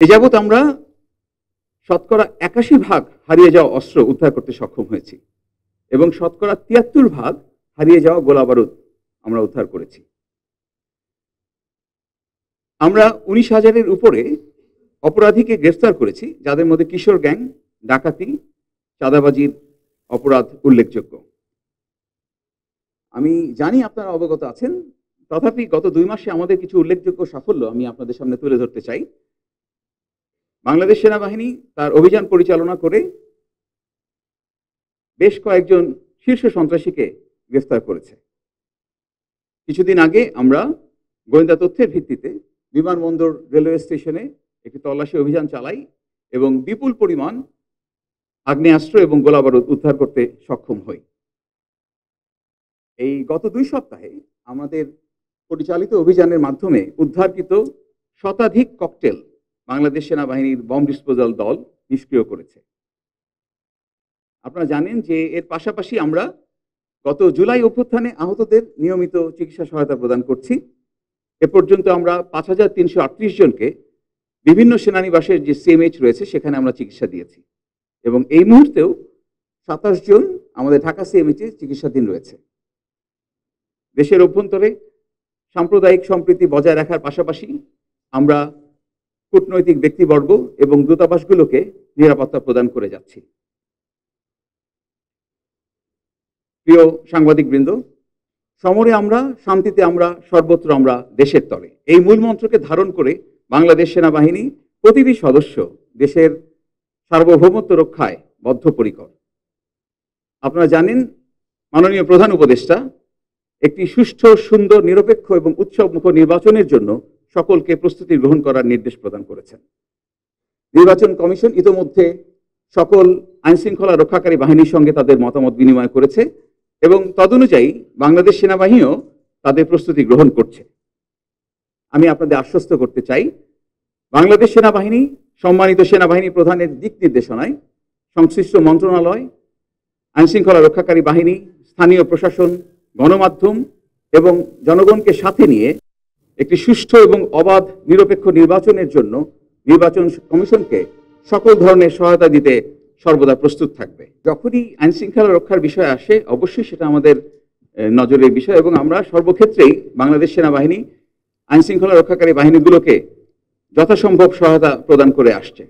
এ যাবৎ আমরা শতকরা ৮১ ভাগ হারিয়ে যাওয়া অস্ত্র উদ্ধার করতে সক্ষম হয়েছি এবং শতকরা ৭৩ ভাগ হারিয়ে যাওয়া গোলাবারুদ আমরা উদ্ধার করেছি। আমরা ১৯,০০০-এর উপরে অপরাধীকে গ্রেফতার করেছি, যাদের মধ্যে কিশোর গ্যাং, ডাকাতি, চাঁদাবাজির অপরাধ উল্লেখযোগ্য। আমি জানি আপনারা অবগত আছেন, তথাপি গত ২ মাসে আমাদের কিছু উল্লেখযোগ্য সাফল্য আমি আপনাদের সামনে তুলে ধরতে চাই। বাংলাদেশ সেনাবাহিনী তার অভিযান পরিচালনা করে বেশ কয়েকজন শীর্ষ সন্ত্রাসীকে গ্রেফতার করেছে। কিছুদিন আগে আমরা গোয়েন্দা তথ্যের ভিত্তিতে বিমানবন্দর রেলওয়ে স্টেশনে একটি তল্লাশি অভিযান চালাই এবং বিপুল পরিমাণ আগ্নেয়াস্ত্র এবং গোলাবারুদ উদ্ধার করতে সক্ষম হই। এই গত ২ সপ্তাহে আমাদের পরিচালিত অভিযানের মাধ্যমে উদ্ধারকৃত শতাধিক ককটেল বাংলাদেশ সেনাবাহিনীর বম ডিসপোজাল দল নিষ্ক্রিয় করেছে। আপনারা জানেন যে এর পাশাপাশি আমরা গত জুলাই অভ্যুত্থানে আহতদের নিয়মিত চিকিৎসা সহায়তা প্রদান করছি। এ পর্যন্ত আমরা ৫,৩৩৮ জনকে বিভিন্ন সেনানিবাসের যে সিএমএইচ রয়েছে সেখানে আমরা চিকিৎসা দিয়েছি এবং এই মুহূর্তেও ২৭ জন আমাদের ঢাকা সিএমএইচে চিকিৎসাধীন রয়েছে। দেশের অভ্যন্তরে সাম্প্রদায়িক সম্প্রীতি বজায় রাখার পাশাপাশি আমরা কূটনৈতিক ব্যক্তিবর্গ এবং দূতাবাসগুলোকে নিরাপত্তা প্রদান করে যাচ্ছি। প্রিয় সাংবাদিকবৃন্দ, সমরে আমরা, শান্তিতে আমরা, সর্বত্র আমরা, দেশের তরে, এই মূল মন্ত্রকে ধারণ করে বাংলাদেশ সেনাবাহিনী প্রতিটি সদস্য দেশের সার্বভৌমত্ব রক্ষায় বদ্ধপরিকর। আপনারা জানেন, মাননীয় প্রধান উপদেষ্টা একটি সুষ্ঠু, সুন্দর, নিরপেক্ষ এবং উৎসবমুখর নির্বাচনের জন্য সকলকে প্রস্তুতি গ্রহণ করার নির্দেশ প্রদান করেছেন। নির্বাচন কমিশন ইতোমধ্যে সকল আইনশৃঙ্খলা রক্ষাকারী বাহিনীর সঙ্গে তাদের মতামত বিনিময় করেছে এবং তদনুযায়ী বাংলাদেশ সেনাবাহিনীও তাদের প্রস্তুতি গ্রহণ করছে। আমি আপনাদের আশ্বস্ত করতে চাই, বাংলাদেশ সেনাবাহিনী সম্মানিত সেনাবাহিনী প্রধানের দিক নির্দেশনায় সংশ্লিষ্ট মন্ত্রণালয়, আইনশৃঙ্খলা রক্ষাকারী বাহিনী, স্থানীয় প্রশাসন, গণমাধ্যম এবং জনগণকে সাথে নিয়ে একটি সুষ্ঠু এবং অবাধ নিরপেক্ষ নির্বাচনের জন্য নির্বাচন কমিশনকে সকল ধরনের সহায়তা দিতে সর্বদা প্রস্তুত থাকবে। যখনই আইনশৃঙ্খলা রক্ষার বিষয় আসে, অবশ্যই সেটা আমাদের নজরের বিষয় এবং আমরা সর্বক্ষেত্রেই বাংলাদেশ সেনাবাহিনী আইনশৃঙ্খলা রক্ষাকারী বাহিনীগুলোকে যথাসম্ভব সহায়তা প্রদান করে আসছে।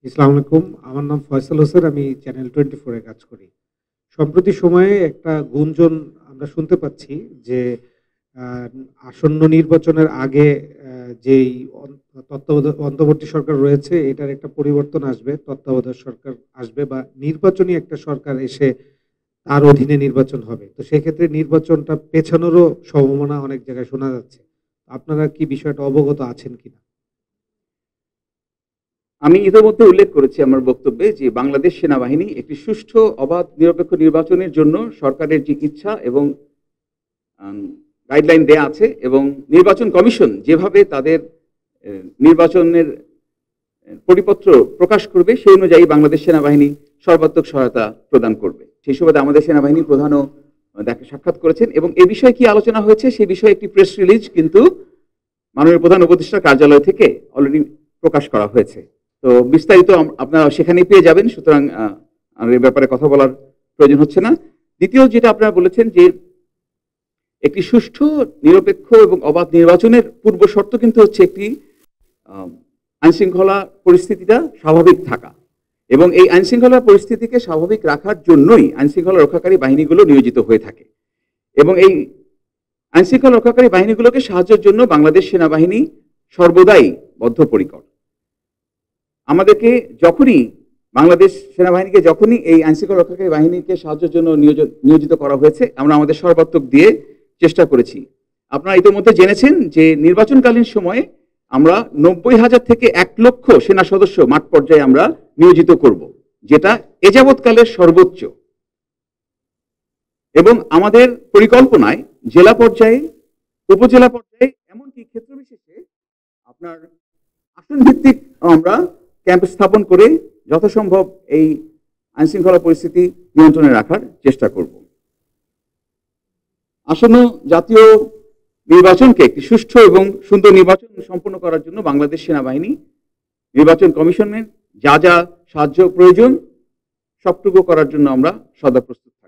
আসসালামু আলাইকুম, আমার নাম ফয়সাল হোসেন, আমি চ্যানেল 24-এ কাজ করি। সম্প্রতি সময়ে একটা গুঞ্জন আমরা শুনতে পাচ্ছি যে আসন্ন নির্বাচনের আগে যেই অন্তর্বর্তী সরকার রয়েছে এটার একটা পরিবর্তন আসবে, তত্ত্বাবধায়ক সরকার আসবে বা নির্বাচনী একটা সরকার এসে তার অধীনে নির্বাচন হবে। তো সেক্ষেত্রে নির্বাচনটা পেছানোরও সম্ভাবনা অনেক জায়গায় শোনা যাচ্ছে। আপনারা কি বিষয়টা অবগত আছেন কিনা? আমি ইতিমধ্যে উল্লেখ করেছি আমার বক্তব্যে যে বাংলাদেশ সেনাবাহিনী একটি সুষ্ঠু, অবাধ, নিরপেক্ষ নির্বাচনের জন্য সরকারের যে ইচ্ছা এবং গাইডলাইন দেয়া আছে এবং নির্বাচন কমিশন যেভাবে তাদের নির্বাচনের পরিপত্র প্রকাশ করবে সেই অনুযায়ী বাংলাদেশ সেনাবাহিনী সর্বাত্মক সহায়তা প্রদান করবে। সেই সুবাদে আমাদের সেনাবাহিনী প্রধানও সাক্ষাৎ করেছেন এবং এই বিষয়ে কি আলোচনা হয়েছে সেই বিষয়ে একটি প্রেস রিলিজ কিন্তু মাননীয় প্রধান উপদেষ্টার কার্যালয় থেকে অলরেডি প্রকাশ করা হয়েছে। তো বিস্তারিত আপনারা সেখানেই পেয়ে যাবেন, সুতরাং আর এ ব্যাপারে কথা বলার প্রয়োজন হচ্ছে না। দ্বিতীয় যেটা আপনারা বলেছেন যে একটি সুষ্ঠু, নিরপেক্ষ এবং অবাধ নির্বাচনের পূর্ব শর্ত কিন্তু হচ্ছে একটি আইনশৃঙ্খলা পরিস্থিতিটা স্বাভাবিক থাকা এবং এই আইনশৃঙ্খলা পরিস্থিতিকে স্বাভাবিক রাখার জন্যই আইনশৃঙ্খলা রক্ষাকারী বাহিনীগুলো নিয়োজিত হয়ে থাকে এবং এই আইনশৃঙ্খলা রক্ষাকারী বাহিনীগুলোকে সাহায্যের জন্য বাংলাদেশ সেনাবাহিনী সর্বদাই বদ্ধপরিকর। আমাদেরকে যখনই বাংলাদেশ সেনাবাহিনীকে যখনই এই আইনশৃঙ্খলা রক্ষাকারী বাহিনীকে সাহায্যের জন্য নিয়োজিত করা হয়েছে আমরা আমাদের সর্বাত্মক দিয়ে চেষ্টা করেছি। আপনারা ইতিমধ্যে জেনেছেন যে নির্বাচনকালীন সময়ে আমরা ৯০,০০০ থেকে ১ লক্ষ সেনা সদস্য মাঠ পর্যায়ে আমরা নিয়োজিত করব, যেটা এ যাবৎকালের সর্বোচ্চ এবং আমাদের পরিকল্পনায় জেলা পর্যায়ে, উপজেলা পর্যায়ে, এমনকি ক্ষেত্র বিশেষে আপনার আসন ভিত্তিক আমরা ক্যাম্প স্থাপন করে যথাসম্ভব এই আইনশৃঙ্খলা পরিস্থিতি নিয়ন্ত্রণে রাখার চেষ্টা করব। আসন্ন জাতীয় নির্বাচনকে একটি সুষ্ঠু এবং সুন্দর নির্বাচন সম্পন্ন করার জন্য বাংলাদেশ সেনাবাহিনী নির্বাচন কমিশনের যা যা সাহায্য প্রয়োজন সবটুকু করার জন্য আমরা সদা প্রস্তুত থাকব।